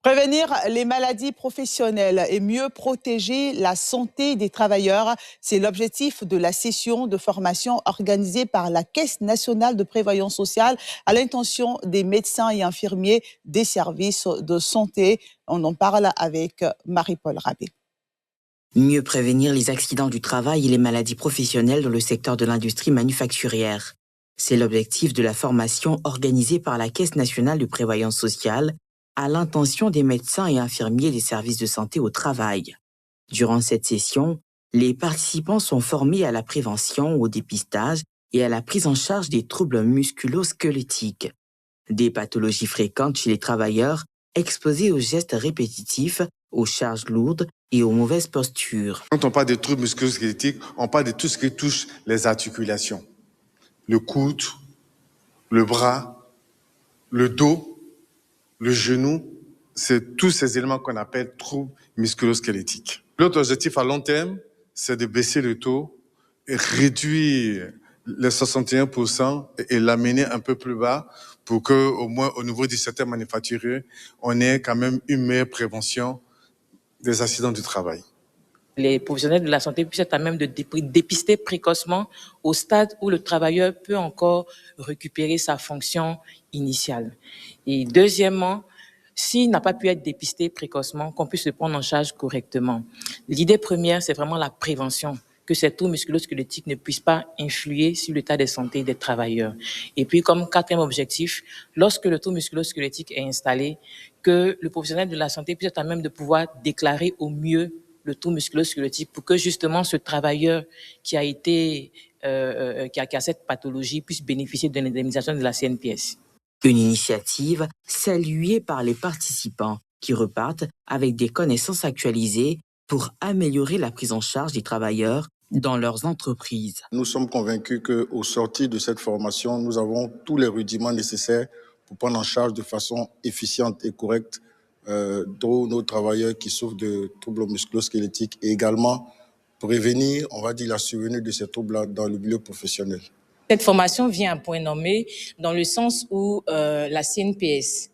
Prévenir les maladies professionnelles et mieux protéger la santé des travailleurs, c'est l'objectif de la session de formation organisée par la Caisse nationale de prévoyance sociale à l'intention des médecins et infirmiers des services de santé. On en parle avec Marie-Paul Rabé. Mieux prévenir les accidents du travail et les maladies professionnelles dans le secteur de l'industrie manufacturière. C'est l'objectif de la formation organisée par la Caisse nationale de prévoyance sociale à l'intention des médecins et infirmiers des services de santé au travail. Durant cette session, les participants sont formés à la prévention, au dépistage et à la prise en charge des troubles musculo-squelettiques, des pathologies fréquentes chez les travailleurs exposés aux gestes répétitifs, aux charges lourdes et aux mauvaises postures. Quand on parle de troubles musculo-squelettiques, on parle de tout ce qui touche les articulations. Le coude, le bras, le dos, le genou, c'est tous ces éléments qu'on appelle troubles musculo-squelettiques. L'autre objectif à long terme, c'est de baisser le taux et réduire les 61% et l'amener un peu plus bas pour que, au moins au niveau du secteur manufacturier, on ait quand même une meilleure prévention des accidents du travail. Les professionnels de la santé puissent être à même de dépister précocement au stade où le travailleur peut encore récupérer sa fonction initiale. Et deuxièmement, s'il n'a pas pu être dépisté précocement, qu'on puisse le prendre en charge correctement. L'idée première, c'est vraiment la prévention, que ces troubles musculo-squelettiques ne puissent pas influer sur l'état de santé des travailleurs. Et puis, comme quatrième objectif, lorsque le trouble musculo-squelettique est installé, que le professionnel de la santé puisse être à même de pouvoir déclarer au mieux le trouble musculo-squelettique pour que justement ce travailleur qui a été qui a cette pathologie puisse bénéficier de l'indemnisation de la CNPS. Une initiative saluée par les participants qui repartent avec des connaissances actualisées pour améliorer la prise en charge des travailleurs dans leurs entreprises. Nous sommes convaincus qu'au sortir de cette formation, nous avons tous les rudiments nécessaires pour prendre en charge de façon efficiente et correcte tous nos travailleurs qui souffrent de troubles musculo-squelettiques et également prévenir, on va dire, la survenue de ces troubles dans le milieu professionnel. Cette formation vient à point nommé dans le sens où la CNPS,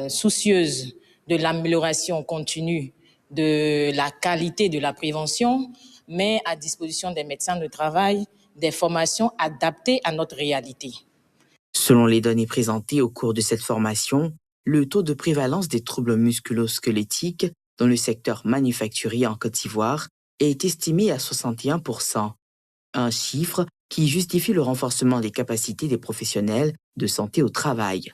soucieuse de l'amélioration continue de la qualité de la prévention, met à disposition des médecins de travail des formations adaptées à notre réalité. Selon les données présentées au cours de cette formation, le taux de prévalence des troubles musculo-squelettiques dans le secteur manufacturier en Côte d'Ivoire est estimé à 61%, un chiffre qui justifie le renforcement des capacités des professionnels de santé au travail.